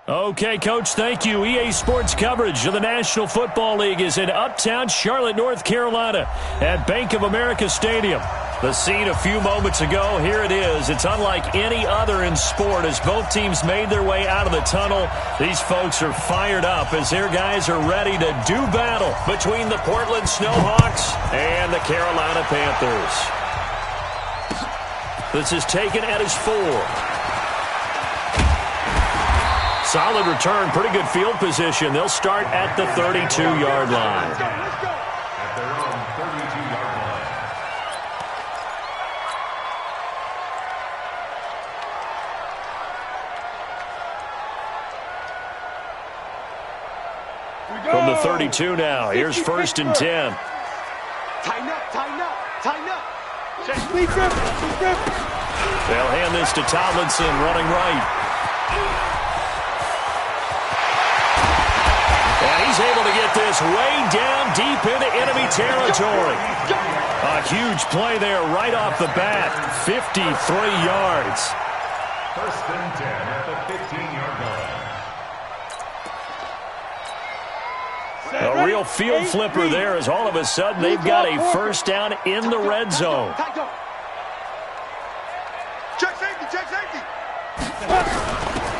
Okay, Coach, thank you. EA Sports coverage of the National Football League is in uptown Charlotte, North Carolina at Bank of America Stadium. The scene a few moments ago, here it is. It's unlike any other in sport as both teams made their way out of the tunnel. These folks are fired up as their guys are ready to do battle between the Portland Snowhawks and the Carolina Panthers. This is taken at his 4. Solid return, pretty good field position. They'll start at the 32-yard line. At their own 32-yard line. From the 32 now, here's 1st and 10. Tighten up, tighten up, tighten up. They'll hand this to Tomlinson, running right. And he's able to get this way down deep into enemy territory. A huge play there right off the bat. 53 yards. 1st and 10 at the 15-yard line. A real field flipper there as all of a sudden they've got a 1st down in the red zone. Check safety, check safety.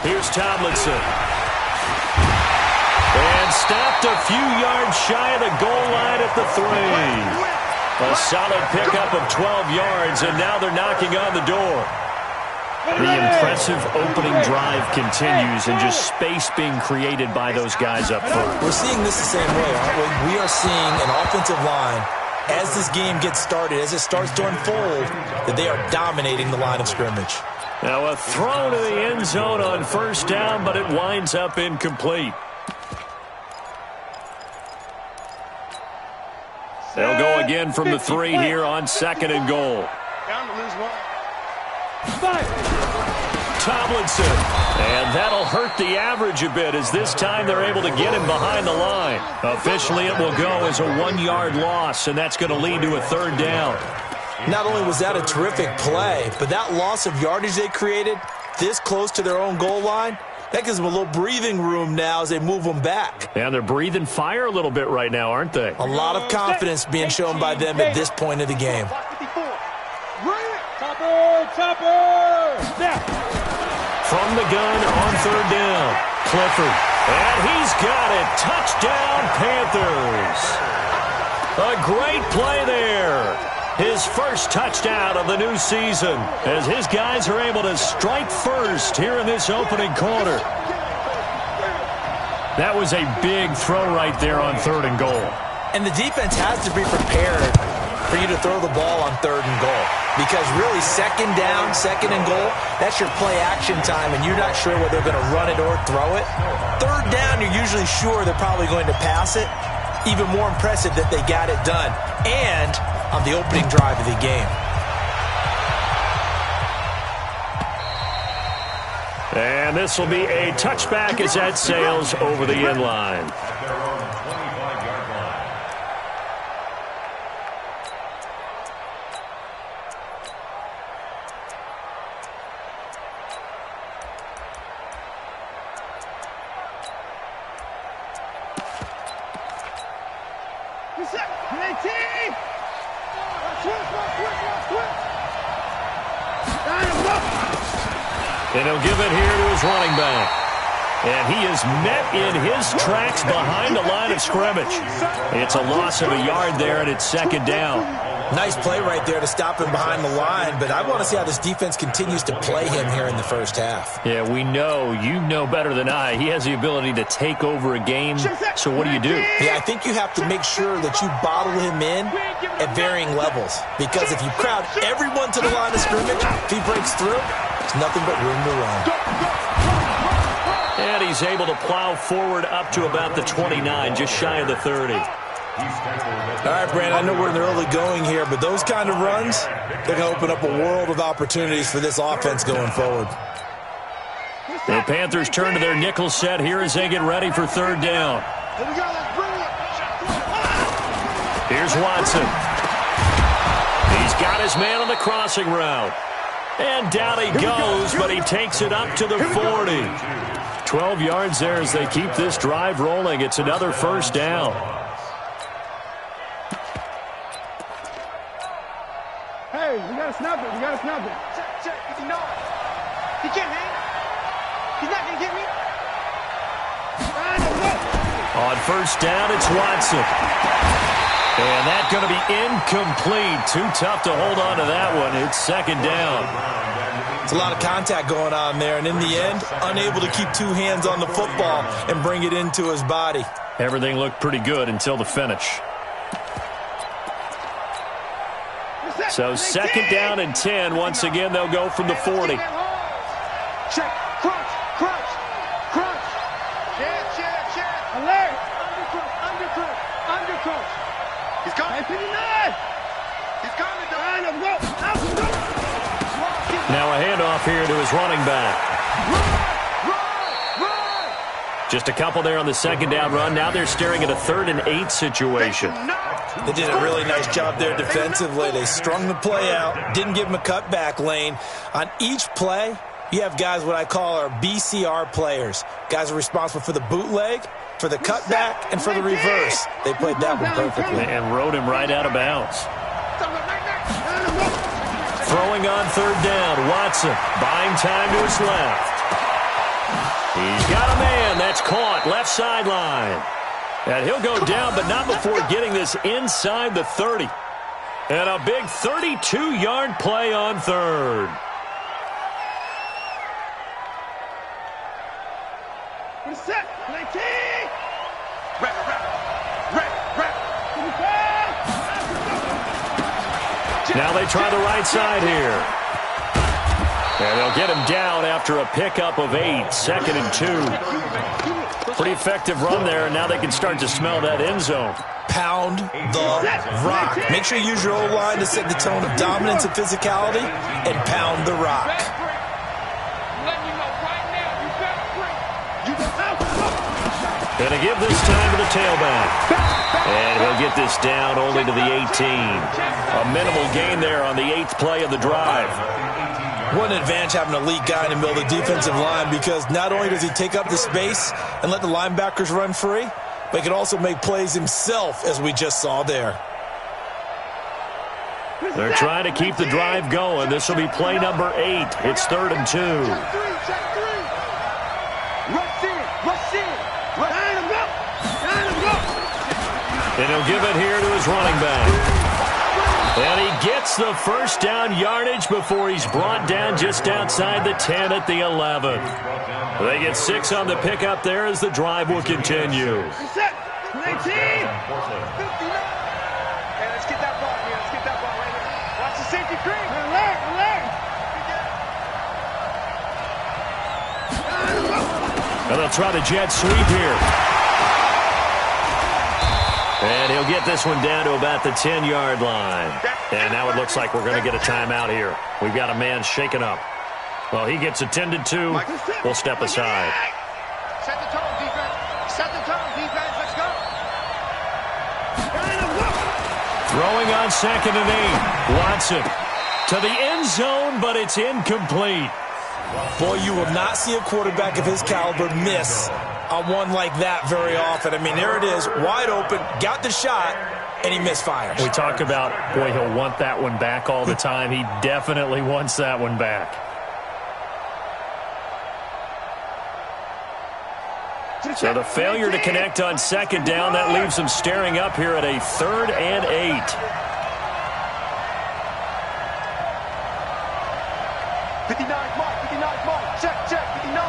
Here's Tomlinson. And stopped a few yards shy of the goal line at the 3. A solid pickup of 12 yards, and now they're knocking on the door. The impressive opening drive continues, and just space being created by those guys up front. We're seeing this the same way, aren't we? We are seeing an offensive line, as this game gets started, as it starts to unfold, that they are dominating the line of scrimmage. Now a throw to the end zone on 1st down, but it winds up incomplete. They'll go again from the 3 here on 2nd and goal. Down to lose 1. Tomlinson. And that'll hurt the average a bit as this time they're able to get him behind the line. Officially, it will go as a 1-yard loss, and that's going to lead to a 3rd down. Not only was that a terrific play, but that loss of yardage they created this close to their own goal line, that gives them a little breathing room now as they move them back. And they're breathing fire a little bit right now, aren't they? A lot of confidence being shown by them at this point of the game. From the gun on 3rd down, Clifford. And he's got it. Touchdown, Panthers. A great play there. His 1st touchdown of the new season as his guys are able to strike first here in this opening quarter. That was a big throw right there on 3rd and goal. And the defense has to be prepared for you to throw the ball on 3rd and goal. Because really, 2nd down, 2nd and goal, that's your play action time, and you're not sure whether they're going to run it or throw it. 3rd down, you're usually sure they're probably going to pass it. Even more impressive that they got it done. And on the opening drive of the game. And this will be a touchback as that sails over the end line. At their own 25-yard line. And he'll give it here to his running back. And he is met in his tracks behind the line of scrimmage. It's a loss of a yard there, and it's 2nd down. Nice play right there to stop him behind the line, but I want to see how this defense continues to play him here in the 1st half. Yeah, we know, you know better than I, he has the ability to take over a game, so what do? Yeah, I think you have to make sure that you bottle him in at varying levels, because if you crowd everyone to the line of scrimmage, if he breaks through, there's nothing but room to run. And he's able to plow forward up to about the 29, just shy of the 30. All right, Brandon, I know we're in the early going here, but those kind of runs, they're going to open up a world of opportunities for this offense going forward. The Panthers turn to their nickel set here as they get ready for 3rd down. Here's Watson. He's got his man on the crossing route. And down he goes, but he takes it up to the 40. 12 yards there as they keep this drive rolling. It's another first down. Hey, we gotta snap it. We gotta snap it. Check. If you know it. He can't hang. He's not gonna get me. On first down, it's Watson. And that's going to be incomplete. Too tough to hold on to that one. It's second down. It's a lot of contact going on there, and in the end, unable to keep two hands on the football and bring it into his body. Everything looked pretty good until the finish. So second down and 10. Once again, they'll go from the 40. Check. Crunch. Check. Alert. Undercrunch. He's coming. He's coming. Now a handoff here to his running back. Run. Just a couple there on the second down run. Now they're staring at a 3rd and 8 situation. They did a really nice job there defensively. They strung the play out, didn't give him a cutback lane. On each play, you have guys what I call our BCR players. Guys are responsible for the bootleg, for the cutback, and for the reverse. They played that one perfectly. And rode him right out of bounds. Throwing on third down, Watson buying time to his left. He's got a man. That's caught left sideline. And he'll go down, but not before getting this inside the 30. And a big 32-yard play on third. Set. 19. Now they try the right side here. And they'll get him down after a pickup of 8. 2nd and 2. Pretty effective run there, and now they can start to smell that end zone. Pound the rock. Make sure you use your O-line to set the tone of dominance and physicality, and pound the rock. Gonna give this time to the tailback. And he'll get this down only to the 18. A minimal gain there on the 8th play of the drive. What an advantage having an elite guy in the middle of the defensive line, because not only does he take up the space and let the linebackers run free, but he can also make plays himself, as we just saw there. They're trying to keep the drive going. This will be play number 8. It's 3rd and 2. And he'll give it here to his running back. And he gets the first down yardage before he's brought down just outside the 10 at the 11. They get 6 on the pickup there as the drive will continue. 19. 59. Hey, let's get that ball here. Let's get that ball right here. Watch the safety cream. Alert. And they'll try the jet sweep here. And he'll get this one down to about the 10-yard line. And now it looks like we're going to get a timeout here. We've got a man shaken up. Well, he gets attended to. We'll step aside. Set the tone, defense. Set the tone, defense. Let's go. Throwing on 2nd and 8. Watson to the end zone, but it's incomplete. Boy, you will not see a quarterback of his caliber miss on one like that very often. I mean, there it is, wide open, got the shot, and he misfires. We talk about, boy, he'll want that one back all the time. He definitely wants that one back. So the failure to connect on 2nd down, that leaves them staring up here at a 3rd and 8. 59 mark. Check. 59.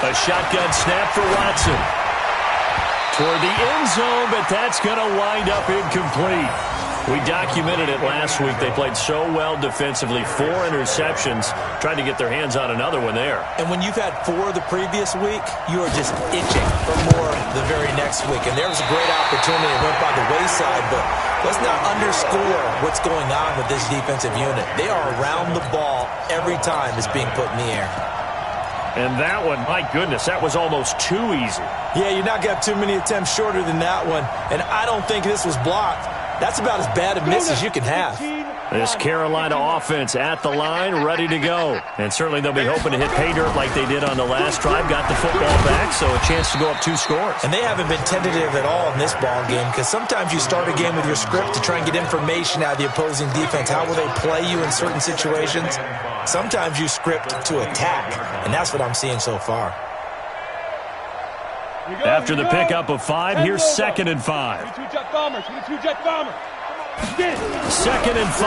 A shotgun snap for Watson. Toward the end zone, but that's going to wind up incomplete. We documented it last week. They played so well defensively. 4 interceptions. Tried to get their hands on another one there. And when you've had 4 the previous week, you are just itching for more the very next week. And there was a great opportunity. It went by the wayside, but let's not underscore what's going on with this defensive unit. They are around the ball every time it's being put in the air. And that one, my goodness, that was almost too easy. Yeah, you're not going to have too many attempts shorter than that one. And I don't think this was blocked. That's about as bad a miss as you can have. This Carolina offense at the line, ready to go. And certainly they'll be hoping to hit pay dirt like they did on the last drive. Got the football back, so a chance to go up 2 scores. And they haven't been tentative at all in this ball game, because sometimes you start a game with your script to try and get information out of the opposing defense. How will they play you in certain situations? Sometimes you script to attack, and that's what I'm seeing so far. After the pickup of 5, here's 2nd and 5. 22-jet bombers. 22-jet bombers. 2nd and 5.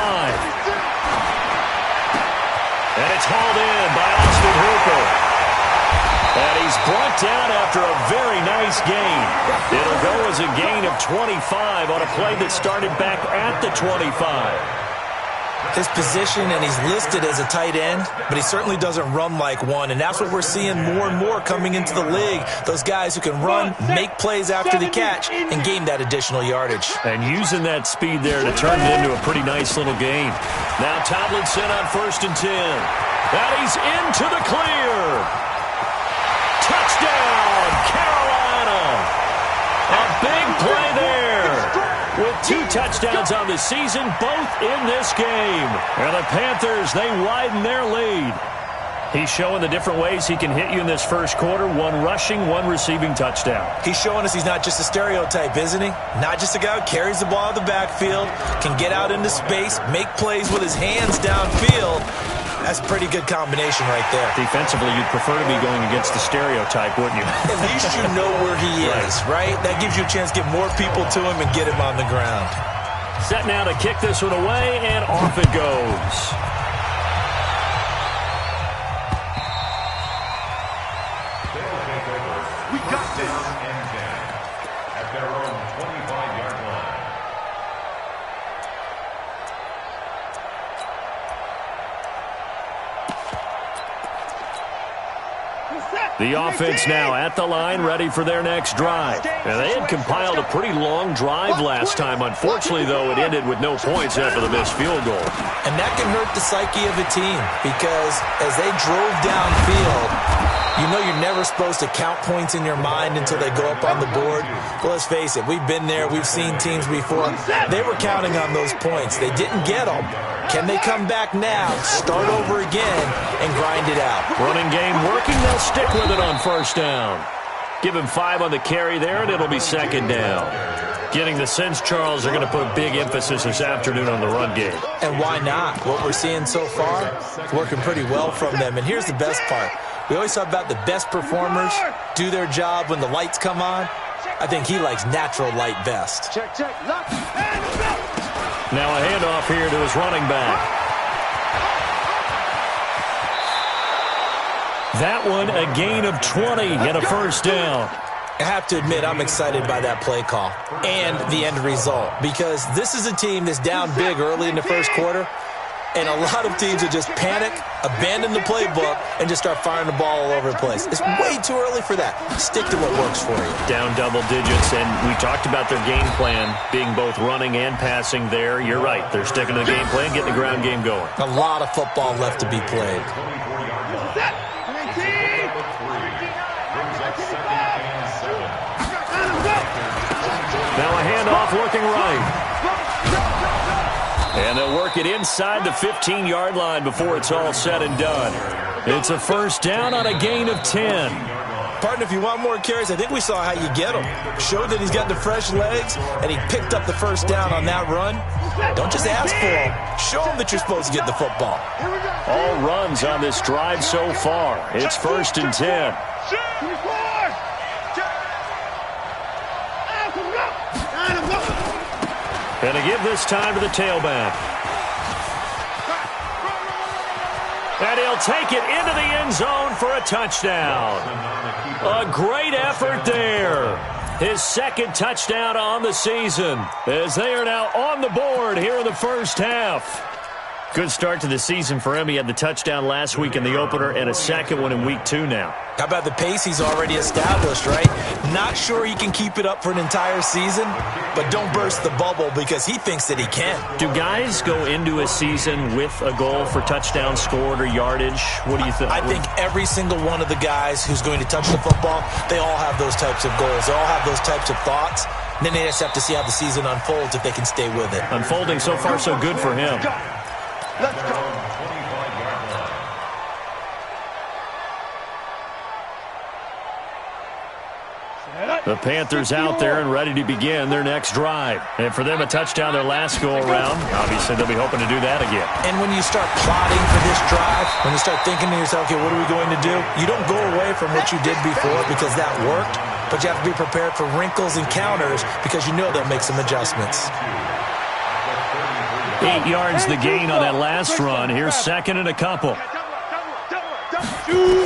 And it's hauled in by Austin Hooper. And he's brought down after a very nice gain. It'll go as a gain of 25 on a play that started back at the 25. His position, and he's listed as a tight end, but he certainly doesn't run like one, and that's what we're seeing more and more coming into the league. Those guys who can run, make plays after the catch, and gain that additional yardage. And using that speed there to turn it into a pretty nice little gain. Now Tomlinson on 1st and 10. And he's into the clear. Touchdown, Carolina. A big play there. With 2 touchdowns on the season, both in this game. And the Panthers, they widen their lead. He's showing the different ways he can hit you in this first quarter. 1 rushing, 1 receiving touchdown. He's showing us he's not just a stereotype, isn't he? Not just a guy who carries the ball in the backfield, can get out into space, make plays with his hands downfield. That's a pretty good combination right there. Defensively, you'd prefer to be going against the stereotype, wouldn't you? At least you know where he is, right? That gives you a chance to get more people to him and get him on the ground. Set now to kick this one away, and off it goes. We got this. And 10 at their own 25-yard line. The offense now at the line, ready for their next drive. And they had compiled a pretty long drive last time. Unfortunately, though, it ended with no points after the missed field goal. And that can hurt the psyche of a team, because as they drove downfield, you know you're never supposed to count points in your mind until they go up on the board. But let's face it, we've been there. We've seen teams before. They were counting on those points. They didn't get them. Can they come back now, start over again, and grind it out? Running game working. They'll stick with it on 1st down. Give him 5 on the carry there, and it'll be 2nd down. Getting the sense, Charles, they're going to put big emphasis this afternoon on the run game. And why not? What we're seeing so far, working pretty well from them. And here's the best part. We always talk about the best performers do their job when the lights come on. I think he likes natural light best. Check, check, lock, and go. Now a handoff here to his running back. That one, a gain of 20 and a 1st down. I have to admit, I'm excited by that play call and the end result, because this is a team that's down big early in the first quarter, and a lot of teams will just panic, abandon the playbook, and just start firing the ball all over the place. It's way too early for that. Stick to what works for you. Down double digits, and we talked about their game plan being both running and passing there. You're right. They're sticking to the game plan, getting the ground game going. A lot of football left to be played. Now a handoff looking right. And they'll work it inside the 15-yard line before it's all said and done. It's a 1st down on a gain of 10. Partner, if you want more carries, I think we saw how you get him. Showed that he's got the fresh legs, and he picked up the 1st down on that run. Don't just ask for him. Show him that you're supposed to get the football. All runs on this drive so far. It's 1st and 10. And to give this time to the tailback. And he'll take it into the end zone for a touchdown. A great effort there. His 2nd touchdown on the season, as they are now on the board here in the first half. Good start to the season for him. He had the touchdown last week in the opener and a 2nd one in week 2 now. How about the pace he's already established, right? Not sure he can keep it up for an entire season, but don't burst the bubble because he thinks that he can. Do guys go into a season with a goal for touchdown scored or yardage? What do you think? I think every single one of the guys who's going to touch the football, they all have those types of goals. They all have those types of thoughts. And then they just have to see how the season unfolds if they can stay with it. Unfolding so far so good for him. Let's go. The Panthers out there and ready to begin their next drive. And for them, a touchdown their last go-around. Obviously, they'll be hoping to do that again. And when you start plotting for this drive, when you start thinking to yourself, okay, what are we going to do? You don't go away from what you did before because that worked, but you have to be prepared for wrinkles and counters because you know they'll make some adjustments. 8 yards the gain on that last run. Here's second and a couple.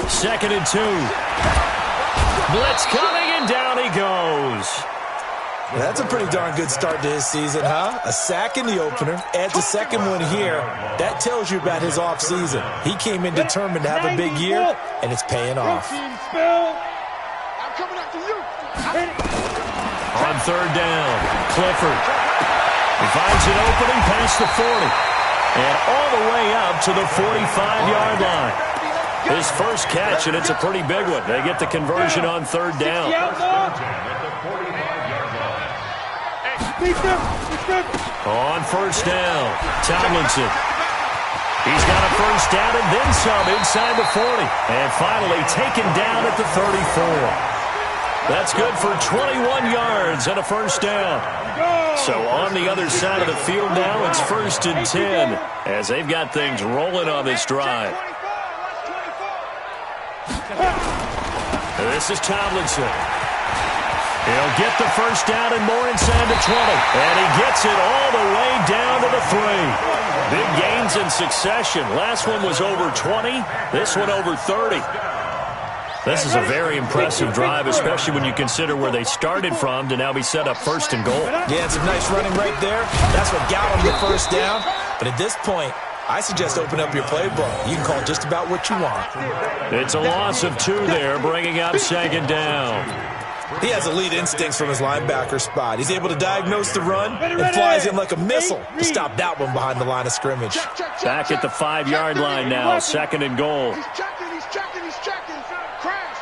Second and 2. Blitz coming, and down he goes. That's a pretty darn good start to his season, huh? A sack in the opener, adds a second one here. That tells you about his offseason. He came in determined to have a big year, and it's paying off. On third down, Clifford. He finds an opening past the 40. And all the way up to the 45-yard line. His first catch, and it's a pretty big one. They get the conversion on third down. On first down, Tomlinson. He's got a first down and then some inside the 40. And finally taken down at the 34. That's good for 21 yards and a first down. So on the other side of the field now, it's first and 10 as they've got things rolling on this drive. This is Tomlinson. He'll get the first down and more inside the 20. And he gets it all the way down to the 3. Big gains in succession. Last one was over 20. This one over 30. This is a very impressive drive, especially when you consider where they started from to now be set up first and goal. Yeah, some nice running right there. That's what got him the first down. But at this point, I suggest open up your playbook. You can call just about what you want. It's a loss of 2 there, bringing up second down. He has elite instincts from his linebacker spot. He's able to diagnose the run and flies in like a missile to stop that one behind the line of scrimmage. Back at the 5-yard line now, second and goal. He's checking. Crash.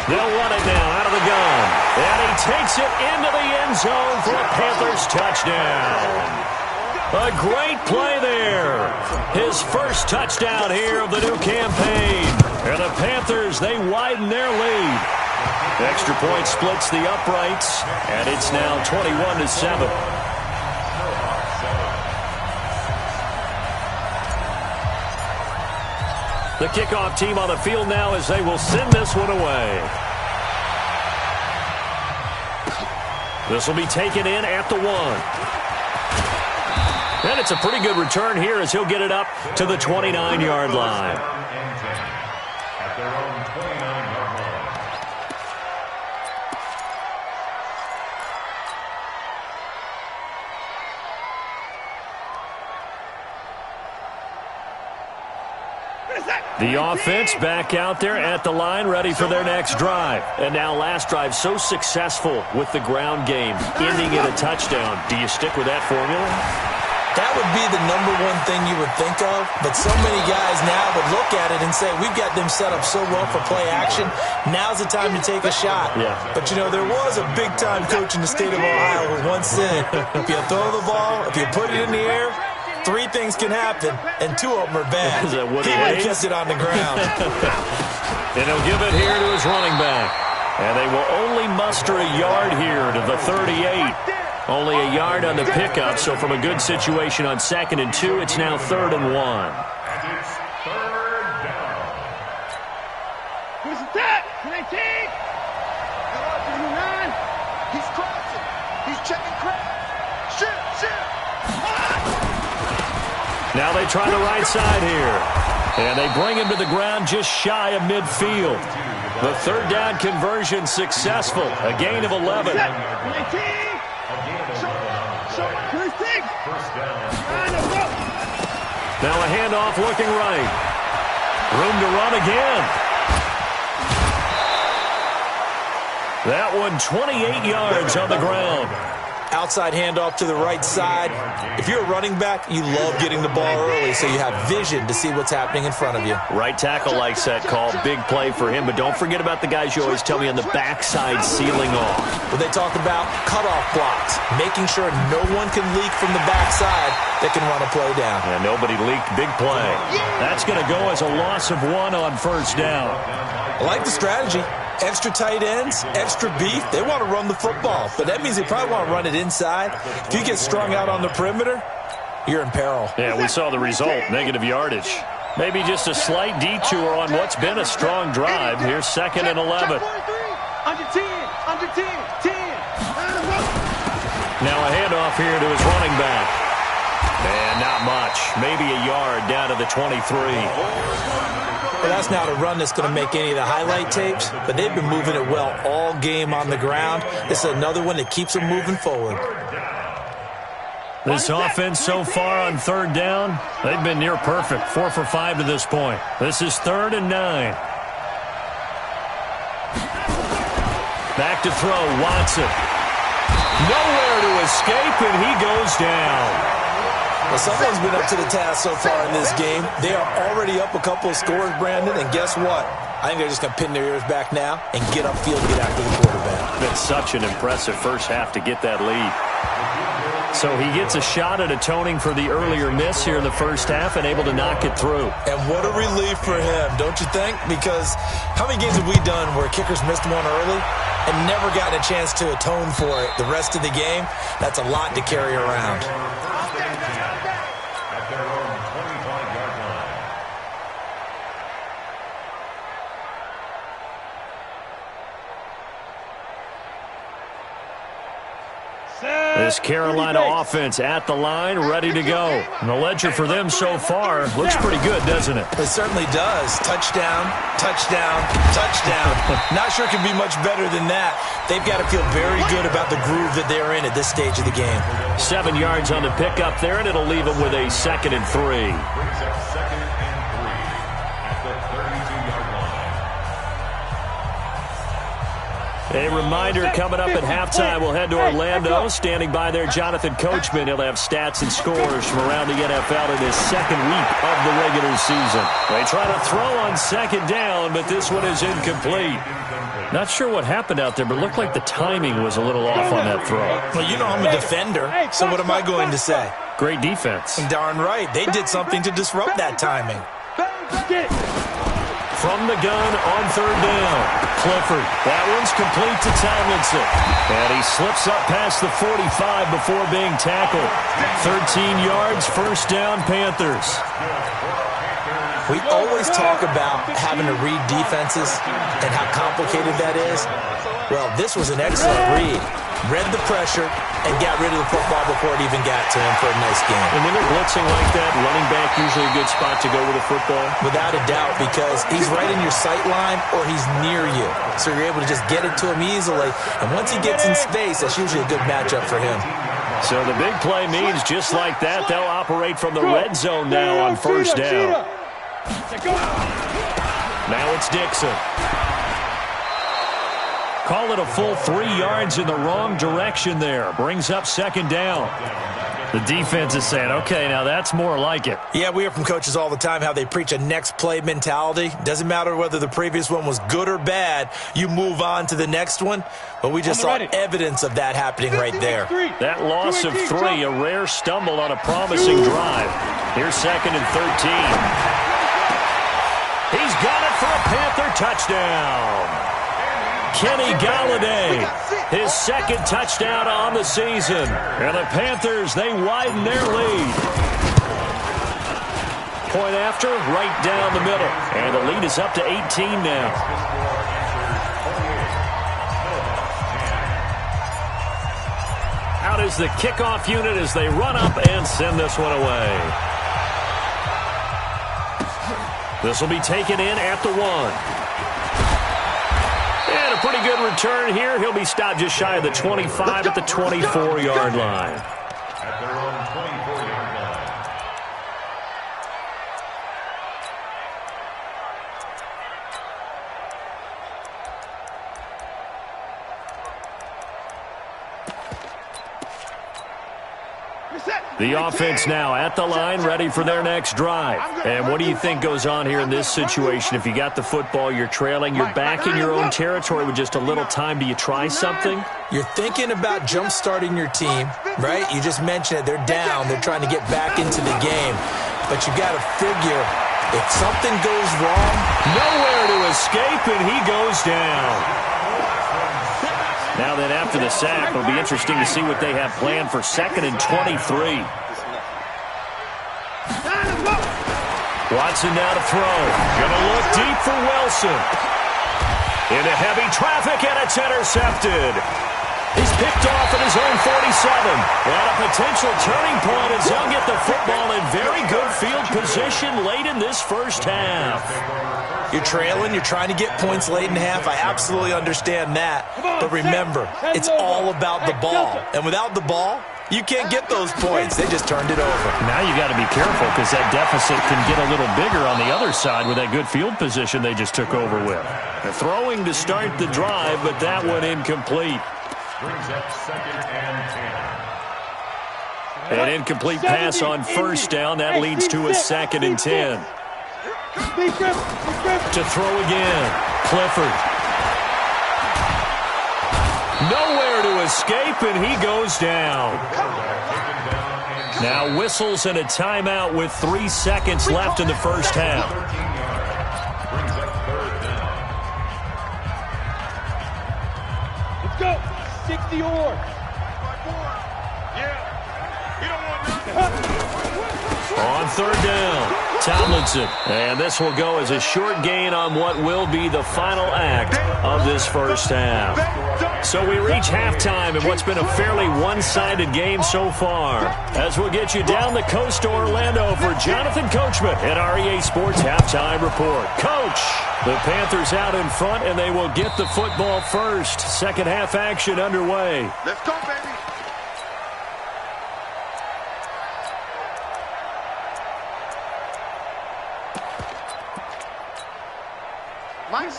They'll run it now out of the gun. And he takes it into the end zone for a Panthers touchdown. A great play there. His first touchdown here of the new campaign. And the Panthers, they widen their lead. Extra point splits the uprights, and it's now 21-7. The kickoff team on the field now as they will send this one away. This will be taken in at the 1. And it's a pretty good return here as he'll get it up to the 29-yard line. At their own 29-yard line. The offense back out there at the line, ready for their next drive. And now last drive so successful with the ground game, ending in a touchdown. Do you stick with that formula? That would be the number one thing you would think of, but so many guys now would look at it and say, we've got them set up so well for play action, now's the time to take a shot. Yeah. But, you know, there was a big-time coach in the state of Ohio who once said, if you throw the ball, if you put it in the air, 3 things can happen, and 2 of them are bad. Is that what he would have kept it on the ground. And he'll give it here to his running back. And they will only muster a yard here to the 38. Only a yard on the pickup, so from a good situation on 2nd and 2, it's now 3rd and 1. And it's 3rd down. Who's that? 19. He's crossing. He's checking crash. Shit. Now they try the right side here. And they bring him to the ground just shy of midfield. The 3rd down conversion successful. A gain of 11. Now a handoff looking right. Room to run again. That one 28 yards on the ground. Outside handoff to the right side. If you're a running back, you love getting the ball early so you have vision to see what's happening in front of you. Right tackle likes that call. Big play for him. But don't forget about the guys you always tell me on the backside sealing off. Well, they talk about cutoff blocks, making sure no one can leak from the backside that can run a play down. Yeah, nobody leaked. Big play. That's going to go as a loss of 1 on first down. I like the strategy. Extra tight ends, extra beef. They want to run the football, but that means they probably want to run it inside. If you get strung out on the perimeter, you're in peril. Yeah, we saw the result, negative yardage. Maybe just a slight detour on what's been a strong drive. Here's 2nd and 11. Under 10, under 10, 10. Now a handoff here to his running back. And not much. Maybe a yard down to the 23. Well, that's not a run that's going to make any of the highlight tapes, but they've been moving it well all game on the ground. This is another one that keeps them moving forward. This offense so far on 3rd down, they've been near perfect. 4 for 5 to this point. This is 3rd and 9. Back to throw, Watson. Nowhere to escape, and he goes down. Well, someone's been up to the task so far in this game. They are already up a couple of scores, Brandon, and guess what? I think they're just going to pin their ears back now and get upfield and get after the quarterback. Been such an impressive first half to get that lead. So he gets a shot at atoning for the earlier miss here in the first half and able to knock it through. And what a relief for him, don't you think? Because how many games have we done where kickers missed one early and never gotten a chance to atone for it the rest of the game? That's a lot to carry around. This Carolina offense at the line, ready to go. And the ledger for them so far looks pretty good, doesn't it? It certainly does. Touchdown, touchdown, touchdown. Not sure it can be much better than that. They've got to feel very good about the groove that they're in at this stage of the game. 7 yards on the pickup there, and it'll leave them with a 2nd and 3. Brings up 2nd and 3 at the 32-yard line. A reminder coming up at halftime. We'll head to Orlando. Standing by there, Jonathan Coachman. He'll have stats and scores from around the NFL in his 2nd week of the regular season. They try to throw on 2nd down, but this one is incomplete. Not sure what happened out there, but it looked like the timing was a little off on that throw. Well, you know I'm a defender, so what am I going to say? Great defense. Darn right. They did something to disrupt that timing. From the gun on 3rd down. Clifford. That one's complete to Tomlinson. And he slips up past the 45 before being tackled. 13 yards, 1st down, Panthers. We always talk about having to read defenses and how complicated that is. Well, this was an excellent read. Read the pressure and got rid of the football before it even got to him for a nice game. And when they're blitzing like that, running back usually a good spot to go with the football? Without a doubt, because he's right in your sight line or he's near you. So you're able to just get it to him easily. And once he gets in space, that's usually a good matchup for him. So the big play means just like that, they'll operate from the red zone now on 1st down. Now it's Dixon. Call it a full 3 yards in the wrong direction there. Brings up 2nd down. The defense is saying, okay, now that's more like it. Yeah, we hear from coaches all the time how they preach a next play mentality. Doesn't matter whether the previous one was good or bad. You move on to the next one. But we just saw evidence of that happening right there. That loss of 3, a rare stumble on a promising drive. Here's 2nd and 13. He's got it for a Panther touchdown. Kenny Galladay, his 2nd touchdown on the season. And the Panthers, they widen their lead. Point after, right down the middle. And the lead is up to 18 now. Out is the kickoff unit as they run up and send this one away. This will be taken in at the 1. And a pretty good return here. He'll be stopped just shy of the 25 at the 24-yard line. At their own 24-yard line. The offense now at the line, ready for their next drive. And what do you think goes on here in this situation? If you got the football, you're trailing, you're back in your own territory with just a little time. Do you try something? You're thinking about jump-starting your team, right? You just mentioned it. They're down. They're trying to get back into the game. But you got to figure, if something goes wrong, nowhere to escape, and he goes down. Now then, after the sack, it'll be interesting to see what they have planned for 2nd and 23. Watson now to throw. Gonna look deep for Wilson. Into heavy traffic, and it's intercepted. He's picked off at his own 47. And a potential turning point as they'll get the football in very good field position late in this first half. You're trailing. You're trying to get points late in half. I absolutely understand that. But remember, it's all about the ball. And without the ball, you can't get those points. They just turned it over. Now you got to be careful because that deficit can get a little bigger on the other side with that good field position they just took over with. The throwing to start the drive, but that one incomplete. Brings up 2nd and 10. An incomplete pass on first down. That leads to a 2nd and 10. To throw again. Clifford. Nowhere to escape, and he goes down. Now whistles and a timeout with 3 seconds left in the first half. Brings up 3rd down. Let's go. 60 or. On 3rd down, Tomlinson. And this will go as a short gain on what will be the final act of this first half. So we reach halftime in what's been a fairly one-sided game so far. As we'll get you down the coast to Orlando for Jonathan Coachman at our EA Sports Halftime Report. Coach, the Panthers out in front, and they will get the football first. Second half action underway. Let's go, baby.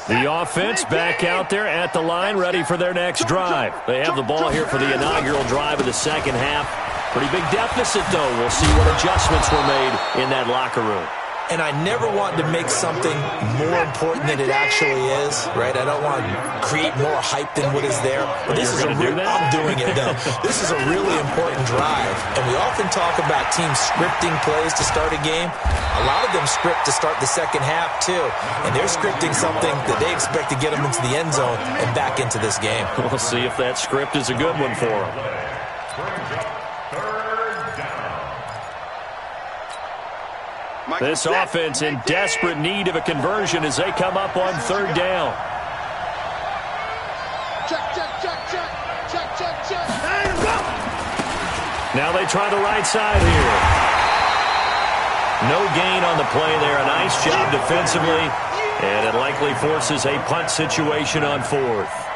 The offense back out there at the line, ready for their next drive. They have the ball here for the inaugural drive of the second half. Pretty big deficit, though. We'll see what adjustments were made in that locker room. And I never want to make something more important than it actually is, right? I don't want to create more hype than what is there. But this is I'm doing it, though. This is a really important drive. And we often talk about teams scripting plays to start a game. A lot of them script to start the second half, too. And they're scripting something that they expect to get them into the end zone and back into this game. We'll see if that script is a good one for them. This offense in desperate need of a conversion as they come up on 3rd down. Now they try the right side here. No gain on the play there. A nice job defensively. And it likely forces a punt situation on 4th.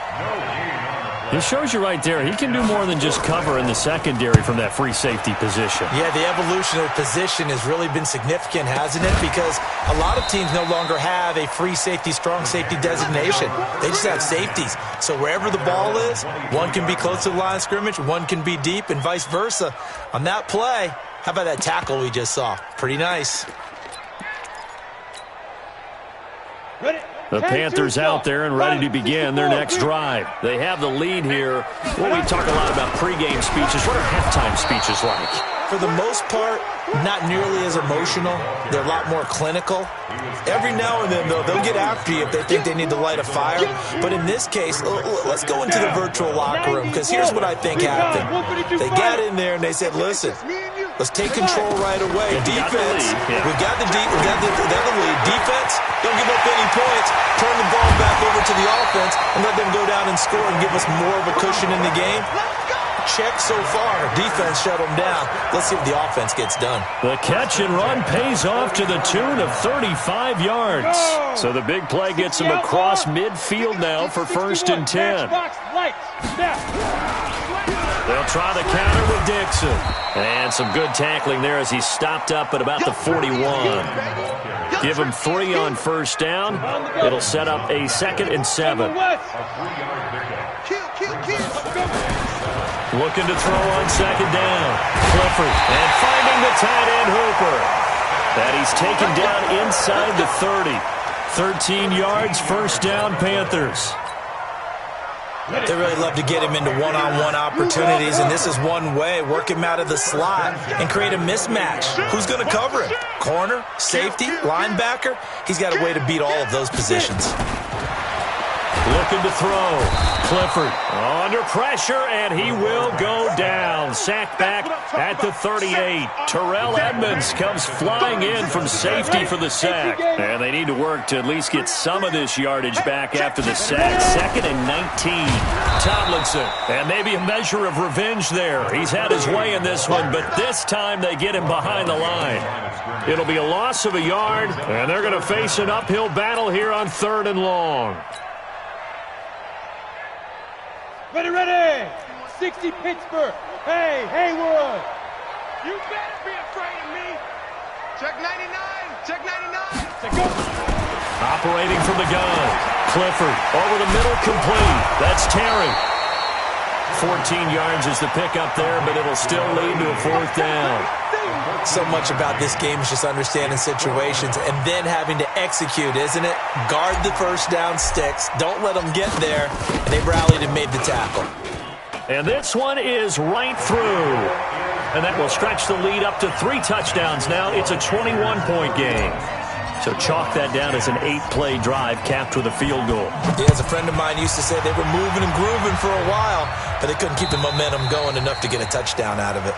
It shows you right there, he can do more than just cover in the secondary from that free safety position. Yeah, the evolution of position has really been significant, hasn't it? Because a lot of teams no longer have a free safety, strong safety designation. They just have safeties. So wherever the ball is, one can be close to the line of scrimmage, one can be deep, and vice versa. On that play, how about that tackle we just saw? Pretty nice. The Panthers out there and ready to begin their next drive. They have the lead here. Well, we talk a lot about pregame speeches. What are halftime speeches like? For the most part, not nearly as emotional. They're a lot more clinical. Every now and then, though, they'll get after you if they think they need to light a fire. But in this case, let's go into the virtual locker room, because here's what I think happened. They got in there and they said, listen, let's take control right away. Defense, we got the lead. Defense, don't give up any points. Turn the ball back over to the offense and let them go down and score and give us more of a cushion in the game. Check so far. Defense shut them down. Let's see what the offense gets done. The catch and run pays off to the tune of 35 yards. So the big play gets them across midfield now for 1st and 10. They'll try the counter with Dixon. And some good tackling there as he stopped up at about the 41. Give him 3 on 1st down. It'll set up a 2nd and 7. Looking to throw on second down. Clifford. And finding the tight end Hooper. And he's taken down inside the 30. 13 yards, first down, Panthers. They really love to get him into one-on-one opportunities, and this is one way. Work him out of the slot and create a mismatch. Who's going to cover him? Corner, safety, linebacker? He's got a way to beat all of those positions. Looking to throw. Clifford under pressure, and he will go down. Sacked back at the 38. Terrell Edmonds comes flying in from safety for the sack. And they need to work to at least get some of this yardage back after the sack. 2nd and 19. Tomlinson. And maybe a measure of revenge there. He's had his way in this one, but this time they get him behind the line. It'll be a loss of a yard, and they're going to face an uphill battle here on 3rd and long. Ready, ready! 60 Pittsburgh. Hey, Haywood! You better be afraid of me! Check 99! Check 99! Go! Operating from the gun. Clifford over the middle, complete. That's Terry. 14 yards is the pickup there, but it'll still lead to a 4th down. So much about this game is just understanding situations and then having to execute, isn't it? Guard the first down sticks. Don't let them get there. And they rallied and made the tackle. And this one is right through. And that will stretch the lead up to 3 touchdowns now. It's a 21-point game. So chalk that down as an 8-play drive capped with a field goal. Yeah, as a friend of mine used to say, they were moving and grooving for a while, but they couldn't keep the momentum going enough to get a touchdown out of it.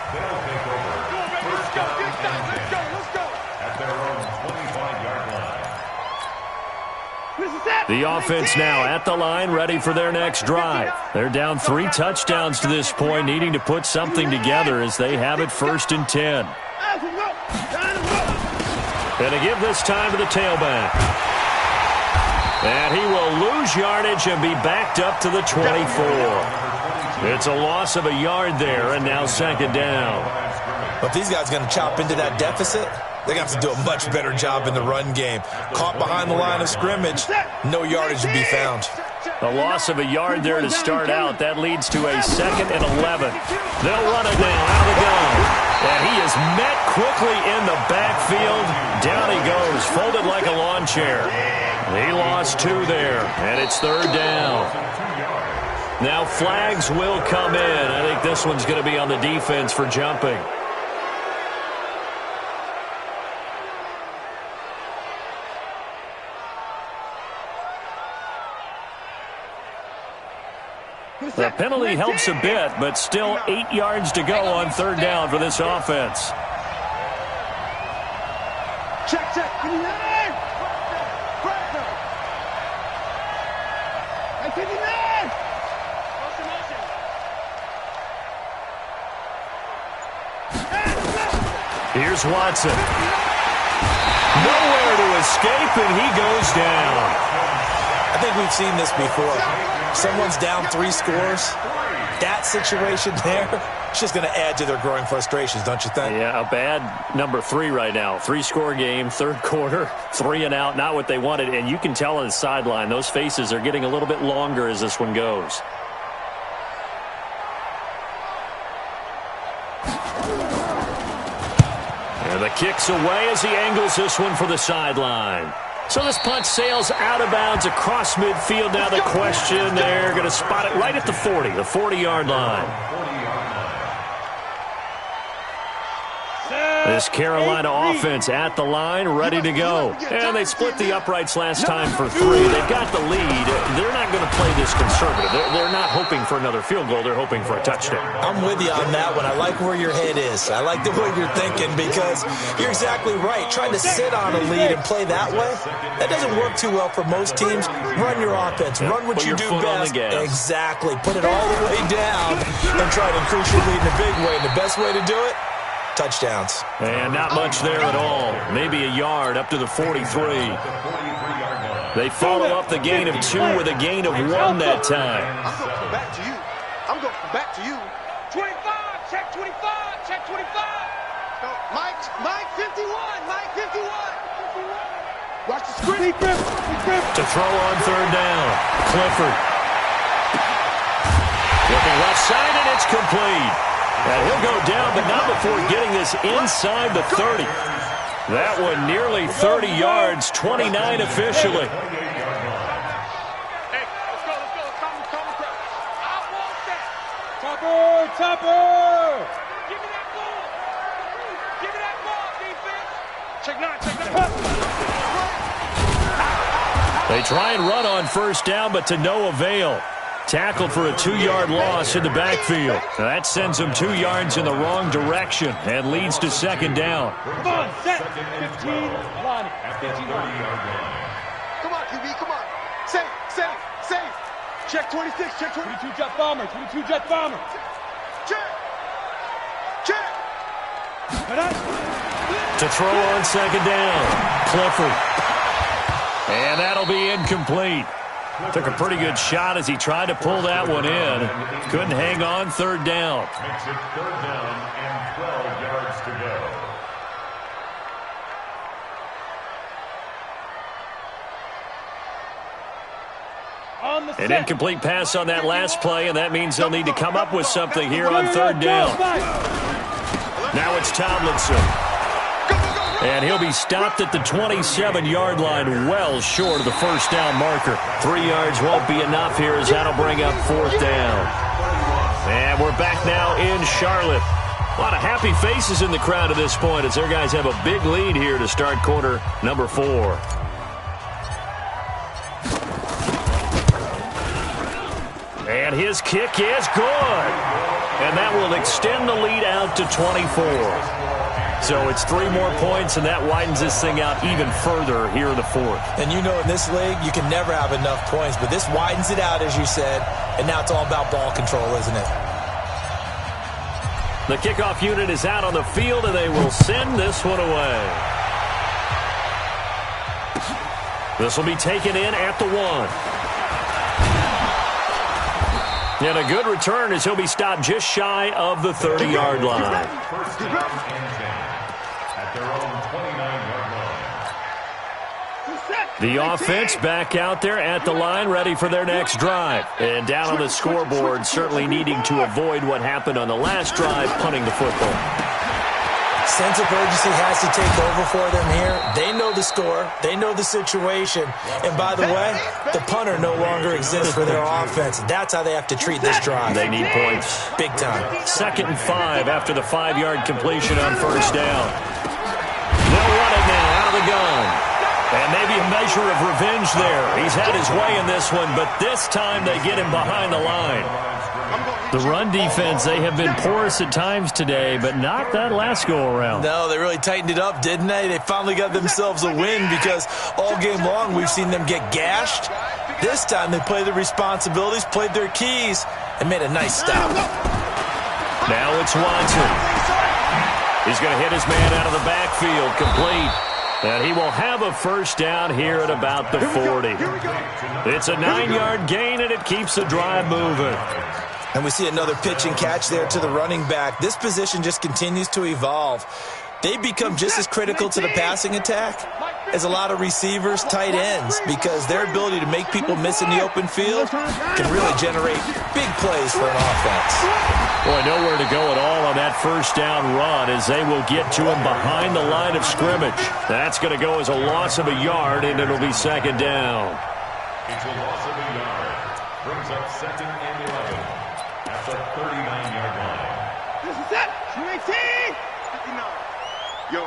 The offense now at the line, ready for their next drive. They're down 3 touchdowns to this point, needing to put something together as they have it 1st and 10. And to give this time to the tailback. And he will lose yardage and be backed up to the 24. It's a loss of a yard there, and now 2nd down. But if these guys are going to chop into that deficit, they're going to have to do a much better job in the run game. Caught behind the line of scrimmage, no yardage to be found. A loss of a yard there to start out. That leads to a 2nd and 11. They'll run it now out of the gun. And he is met quickly in the backfield. Down he goes, folded like a lawn chair. He lost 2 there, and it's 3rd down. Now flags will come in. I think this one's going to be on the defense for jumping. The penalty helps a bit, but still 8 yards to go on 3rd down for this offense. Check, check. Here's Watson. Nowhere to escape, and he goes down. I think we've seen this before. Someone's down 3 scores. That situation there, it's just going to add to their growing frustrations, don't you think? Yeah, a bad number 3 right now. 3-score game, 3rd quarter, 3 and out, not what they wanted. And you can tell on the sideline, those faces are getting a little bit longer as this one goes. And the kick's away as he angles this one for the sideline. So this punt sails out of bounds across midfield. Now the question, they're going to spot it right at the 40, the 40-yard line. This Carolina offense at the line, ready to go. And they split the uprights last time for 3. They've got the lead. They're not going to play this conservative. They're not hoping for another field goal. They're hoping for a touchdown. I'm with you on that one. I like where your head is. I like the way you're thinking because you're exactly right. Trying to sit on a lead and play that way, that doesn't work too well for most teams. Run your offense. Run what you do best. Exactly. Put it all the way down and try to increase your lead in a big way. And the best way to do it, touchdowns. And not much there at all. Maybe a yard up to the 43. They follow up the gain of 2 with a gain of 1 that time. I'm going to come back to you. I'm going to come back to you. 25, check 25, check 25. Mike 51, Mike 51. Watch the screen. To throw on 3rd down. Clifford. Looking left side, and it's complete. And he'll go down, but not before getting this inside the 30. That one nearly 30 yards, 29 officially. Topper! Give me that ball! Give me that ball, defense! Check nine. They try and run on first down, but to no avail. Tackled for a 2-yard loss in the backfield. Now that sends them 2 yards in the wrong direction and leads to second down. Come on, set! 15, line. 15 line. Come on, QB, come on. Safe. Check 26, check 22 jet bomber. Check. To throw on second down, Clifford. And that'll be incomplete. Took a pretty good shot as he tried to pull that one in. Couldn't hang on, third down. Makes it third down and 12 yards to go. An incomplete pass on that last play, and that means they'll need to come up with something here on third down. Now it's Tomlinson. And he'll be stopped at the 27-yard line, well short of the first down marker. 3 yards won't be enough here as that'll bring up fourth down. And we're back now in Charlotte. A lot of happy faces in the crowd at this point as their guys have a big lead here to start quarter number 4. And his kick is good. And that will extend the lead out to 24. So it's 3 more points, and that widens this thing out even further here in the fourth. And you know in this league, you can never have enough points, but this widens it out, as you said, and now it's all about ball control, isn't it? The kickoff unit is out on the field, and they will send this one away. This will be taken in at the 1. And a good return as he'll be stopped just shy of the 30-yard line. First down and 10 at their own 29-yard line. The offense back out there at the line, ready for their next drive. And down on the scoreboard, certainly needing to avoid what happened on the last drive, punting the football. Sense of urgency has to take over for them here. They know the score. They know the situation. And by the way, the punter no longer exists for their offense. That's how they have to treat this drive. They need points. Big time. 2nd and 5 after the 5-yard completion on first down. They'll run it now out of the gun. And maybe a measure of revenge there. He's had his way in this one, but this time they get him behind the line. The run defense, they have been porous at times today, but not that last go-around. No, they really tightened it up, didn't they? They finally got themselves a win because all game long we've seen them get gashed. This time they played their responsibilities, played their keys, and made a nice stop. Now it's Watson. He's going to hit his man out of the backfield, complete. And he will have a first down here at about the 40. It's a 9-yard gain, and it keeps the drive moving. And we see another pitch and catch there to the running back. This position just continues to evolve. They become just as critical to the passing attack as a lot of receivers, tight ends, because their ability to make people miss in the open field can really generate big plays for an offense. Boy, nowhere to go at all on that first down run as they will get to him behind the line of scrimmage. That's going to go as a loss of a yard, and it'll be second down. It's a loss of a yard. Brings up 2nd and 11 at the 39-yard line. This is it. 218. 59. Yo.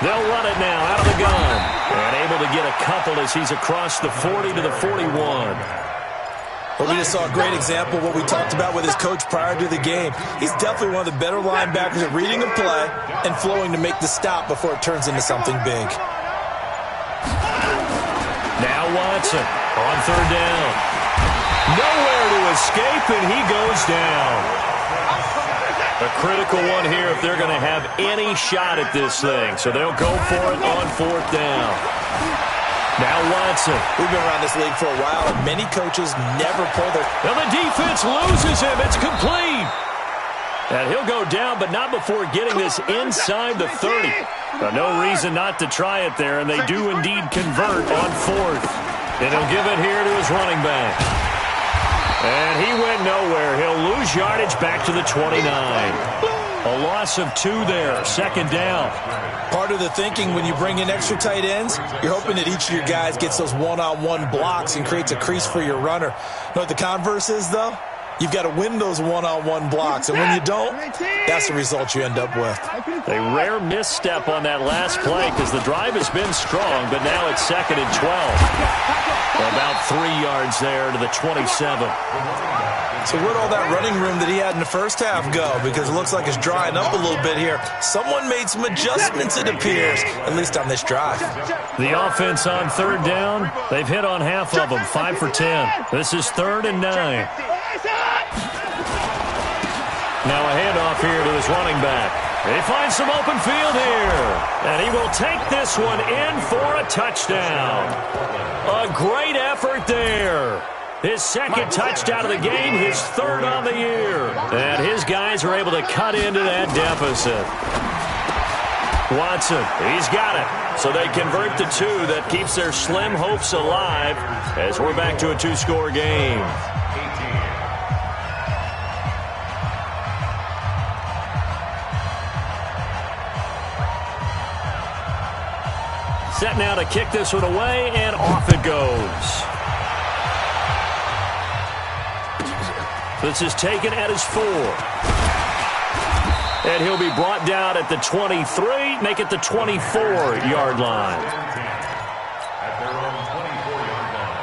They'll run it now out of the gun. And able to get a couple as he's across the 40 to the 41. Well, we just saw a great example of what we talked about with his coach prior to the game. He's definitely one of the better linebackers at reading a play and flowing to make the stop before it turns into something big. Now Watson on third down. Nowhere to escape, and he goes down. A critical one here if they're going to have any shot at this thing. So they'll go for it on fourth down. Now Watson. We've been around this league for a while, and many coaches never pull their... Now the defense loses him. It's complete. And he'll go down, but not before getting this inside the 30. No reason not to try it there, and they do indeed convert on fourth. And he'll give it here to his running back. And he went nowhere. He'll lose yardage back to the 29. A loss of 2 there. Second down. Part of the thinking when you bring in extra tight ends, you're hoping that each of your guys gets those one-on-one blocks and creates a crease for your runner. You know what the converse is, though? You've got to win those one-on-one blocks, and when you don't, that's the result you end up with. A rare misstep on that last play because the drive has been strong, but now it's 2nd and 12. About 3 yards there to the 27. So where'd all that running room that he had in the first half go? Because it looks like it's drying up a little bit here. Someone made some adjustments, it appears, at least on this drive. The offense on 3rd down, they've hit on half of them, 5 for 10. This is 3rd and 9. Now a handoff here to his running back. He finds some open field here. And he will take this one in for a touchdown. A great effort there. His 2nd touchdown of the game, his 3rd on the year. And his guys are able to cut into that deficit. Watson, he's got it. So they convert the 2. That keeps their slim hopes alive as we're back to a 2-score game. Set now to kick this one away, and off it goes. This is taken at his 4. And he'll be brought down at the 23, make it the 24-yard line. At their own 24-yard line.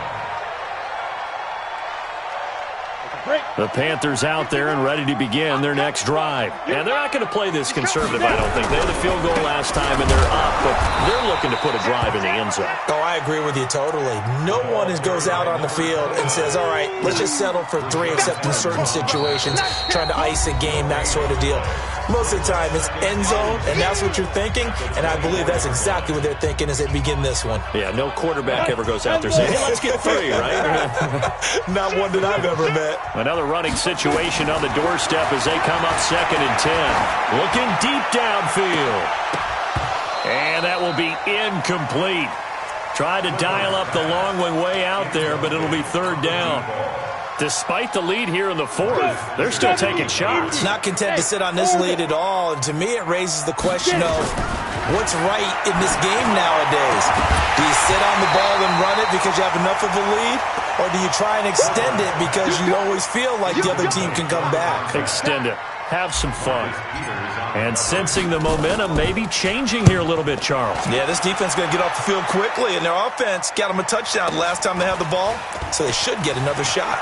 The Panthers out there and ready to begin their next drive. And they're not going to play this conservative, I don't think. They had a field goal last time, and they're up, but they're looking to put a drive in the end zone. Oh, I agree with you totally. No one goes out on the field and says, all right, let's just settle for 3, except in certain situations, trying to ice a game, that sort of deal. Most of the time, it's end zone, and that's what you're thinking, and I believe that's exactly what they're thinking as they begin this one. Yeah, no quarterback ever goes out there saying, hey, let's get 3, right? Not one that I've ever met. Another running situation on the doorstep as they come up 2nd and 10. Looking deep downfield. And that will be incomplete. Tried to dial up the long one way out there, but it'll be 3rd down. Despite the lead here in the 4th, they're still taking shots. Not content to sit on this lead at all. And to me, it raises the question of what's right in this game nowadays. Do you sit on the ball and run it because you have enough of a lead? Or do you try and extend it because you always feel like the other team can come back? Extend it. Have some fun. And sensing the momentum maybe changing here a little bit, Charles. Yeah, this defense is going to get off the field quickly, and their offense got them a touchdown last time they had the ball, so they should get another shot.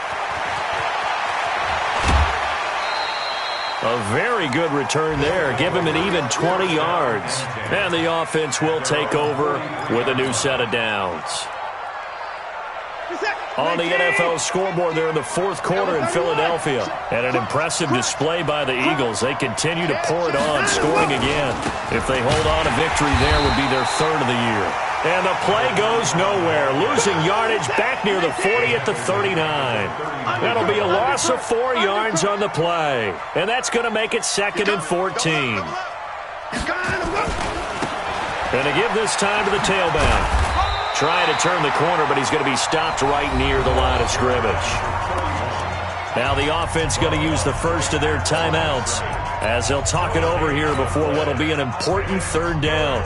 A very good return there. Give him an even 20 yards. And the offense will take over with a new set of downs. On the NFL scoreboard there in the 4th quarter in Philadelphia. And an impressive display by the Eagles. They continue to pour it on, scoring again. If they hold on, a victory there would be their 3rd of the year. And the play goes nowhere. Losing yardage back near the 40 at the 39. That'll be a loss of 4 yards on the play. And that's going to make it 2nd and 14. And to give this time to the tailback. Trying to turn the corner, but he's going to be stopped right near the line of scrimmage. Now the offense going to use the first of their timeouts as they'll talk it over here before what will be an important 3rd down.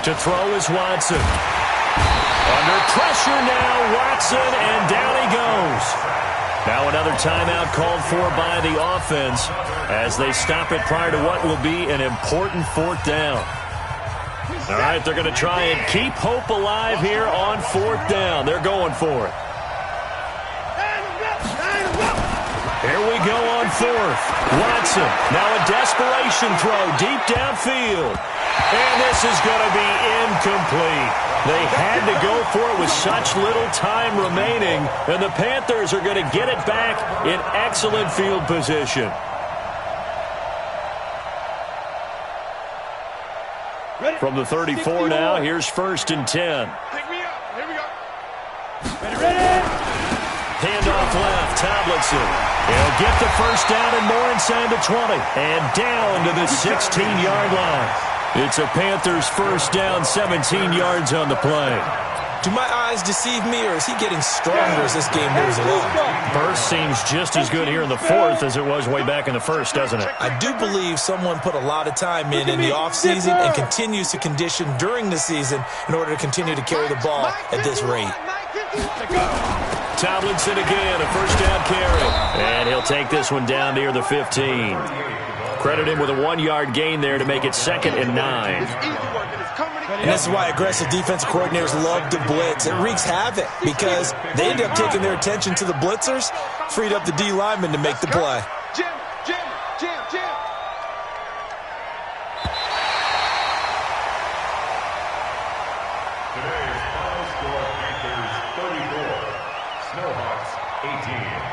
To throw is Watson. Under pressure now, Watson, and down he goes. Now another timeout called for by the offense as they stop it prior to what will be an important 4th down. All right, they're going to try and keep hope alive here on 4th down. They're going for it. Here we go on 4th. Watson, now a desperation throw deep downfield. And this is going to be incomplete. They had to go for it with such little time remaining, and the Panthers are going to get it back in excellent field position. From the 34 now, here's 1st and 10. Pick me up. Here we go. Handoff left, Tomlinson. He'll get the first down and more inside the 20. And down to the 16-yard line. It's a Panthers first down, 17 yards on the play. Do my eyes deceive me, or is he getting stronger as this game moves along? Burst seems just as good here in the 4th as it was way back in the 1st, doesn't it? I do believe someone put a lot of time in the offseason and continues to condition during the season in order to continue to carry the ball at this rate. Tomlinson again, a first down carry. And he'll take this one down near the 15. Credit him with a 1-yard gain there to make it 2nd and 9. And this is why aggressive defensive coordinators love to blitz. It wreaks havoc because they end up taking their attention to the blitzers, freed up the D lineman to make the play. Jim. Today's final score, Panthers 34, Snowhawks 18.